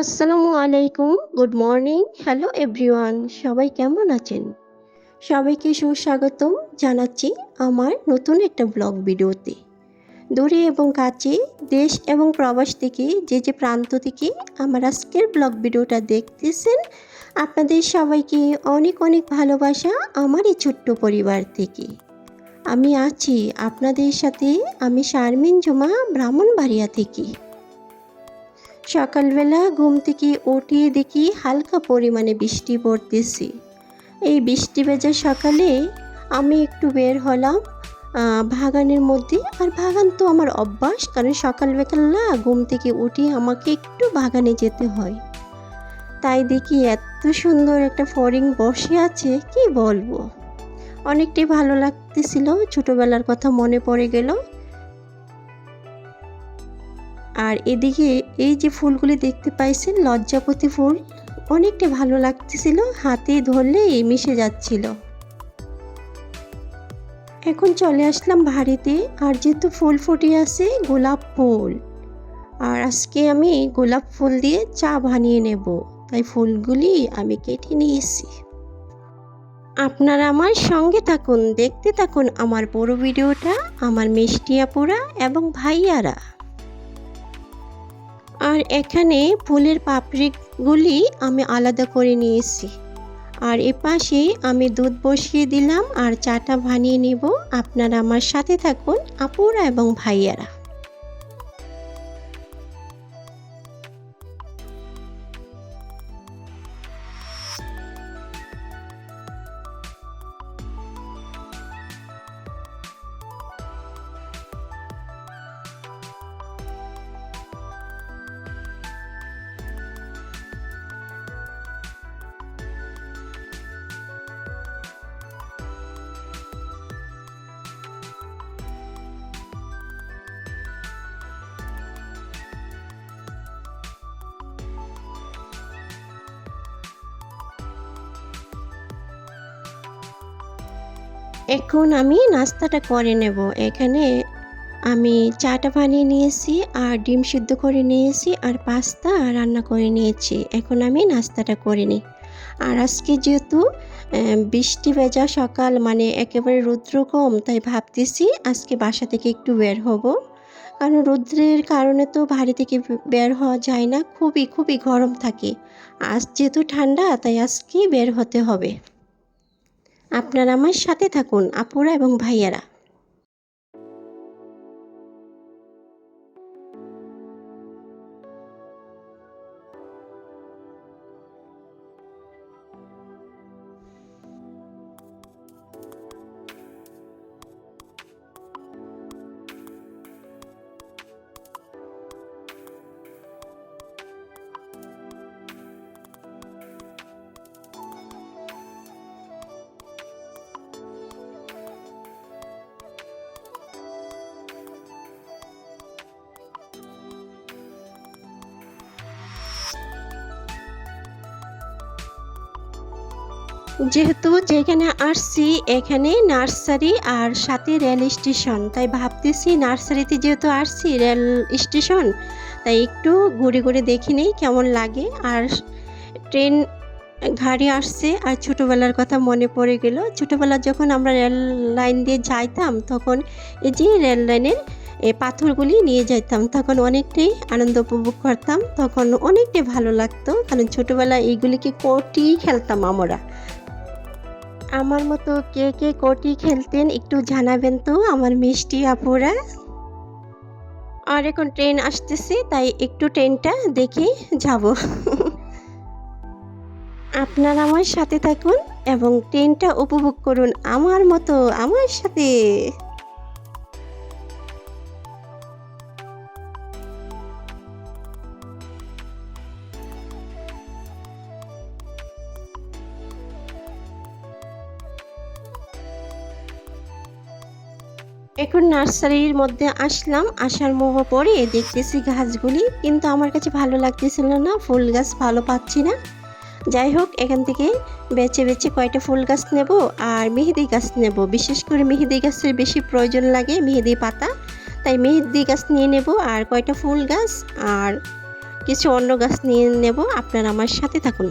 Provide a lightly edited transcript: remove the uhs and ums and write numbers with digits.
আসসালামু আলাইকুম, good morning, hello everyone, সবাই কেমন আছেন? সবাইকে সুস্বাগতম জানাচ্ছি আমার নতুন একটা ব্লগ ভিডিওতে। দূরে এবং কাছে, দেশ এবং প্রবাস থেকে যে প্রান্ত থেকে আমার আজকের ব্লগ ভিডিওটা দেখতেছেন, আপনাদের সবাইকে অনেক অনেক ভালোবাসা আমার এই ছোট্ট পরিবার থেকে। আমি আছি আপনাদের সাথে, আমি শারমিন জুমা, ব্রাহ্মণবাড়িয়া থেকে। সকালবেলা ঘুম থেকে উঠে দেখি হালকা পরিমাণে বৃষ্টি পড়তেছে। এই বৃষ্টি ভেজা সকালে আমি একটু বের হলাম বাগানের মধ্যে। আর বাগান তো আমার অভ্যাস, কারণ সকালবেলা ঘুম থেকে উঠে আমাকে একটু বাগানে যেতে হয়। তাই দেখি এত সুন্দর একটা ফড়িং বসে আছে, কি বলবো, অনেকটাই ভালো লাগতেছিল। ছোটবেলার কথা মনে পড়ে গেল। আর এদিকে এই যে ফুলগুলি দেখতে পাইছেন, লজ্জাপতি ফুল, অনেকটা ভালো লাগতেছিল, হাতে ধরলেই মিশে যাচ্ছিল। এখন চলে আসলাম বাড়িতে। আর যেহেতু ফুল ফুটে আছে গোলাপ ফুল, আর আজকে আমি গোলাপ ফুল দিয়ে চা বানিয়ে নেব, তাই ফুলগুলি আমি কেটে নিয়েছি। আপনারা আমার সঙ্গে থাকুন, দেখতে থাকুন আমার বড় ভিডিওটা, আমার মিষ্টি আপুরা এবং ভাইয়ারা। আর এখানে ফুলের পাপড়িগুলি আমি আলাদা করে নিয়েছি। আর এপাশে আমি দুধ বসিয়ে দিলাম আর চাটা বানিয়ে নেব। আপনারা আমার সাথে থাকুন আপুরা এবং ভাইয়ারা। এখন আমি নাস্তাটা করে নেব। এখানে আমি চাটা বানিয়ে নিয়েছি আর ডিম সিদ্ধ করে নিয়েছি আর পাস্তা রান্না করে নিয়েছি। এখন আমি নাস্তাটা করে নিই। আর আজকে যেহেতু বৃষ্টি ভেজা সকাল, মানে একেবারে রৌদ্র কম, তাই ভাবতেছি আজকে বাসা থেকে একটু বের হব। কারণ রৌদ্রের কারণে তো বাড়ি থেকে বের হওয়া যায় না, খুবই খুবই গরম থাকে। আজ যেহেতু ঠান্ডা, তাই আজকে বের হতে হবে। আপনারা আমার সাথে থাকুন আপুরা এবং ভাইয়ারা। যেহেতু যেখানে আসছি এখানে নার্সারি আর সাথে রেল স্টেশন, তাই ভাবতেছি নার্সারিতে যেহেতু আসছি রেল স্টেশন, তাই একটু ঘুরে ঘুরে দেখে নেই কেমন লাগে। আর ট্রেন গাড়ি আসছে আর ছোটোবেলার কথা মনে পড়ে গেল। ছোটোবেলা যখন আমরা রেল লাইন দিয়ে যাইতাম, তখন এই যে রেল লাইনের এই পাথরগুলি নিয়ে যাইতাম, তখন অনেকটাই আনন্দ উপভোগ করতাম, তখন অনেকটাই ভালো লাগতো। কারণ ছোটোবেলায় এইগুলিকে কোটি খেলতাম আমরা। আমার মতো কে কে কোটি খেলতেন একটু জানাবেন তো আমার মিষ্টি আপুরা। আর এখন ট্রেন আসতেছে, তাই একটু ট্রেনটা দেখে যাব। আপনারা আমার সাথে থাকুন এবং ট্রেনটা উপভোগ করুন আমার মতো আমার সাথে। এখন নার্সারির মধ্যে আসলাম, আসার মোহ পরে দেখতেছি গাছগুলি, কিন্তু আমার কাছে ভালো লাগতেছিল না, ফুল গাছ ভালো পাচ্ছি না। যাই হোক, এখান থেকে বেছে বেছে কয়টা ফুল গাছ নেব আর মেহেদি গাছ নেব। বিশেষ করে মেহেদি গাছের বেশি প্রয়োজন লাগে, মেহেদি পাতা, তাই মেহেদি গাছ নিয়ে নেব আর কয়টা ফুল গাছ। আর কিছু অন্য গাছ নিয়ে নেব। আপনারা আমার সাথে থাকুন।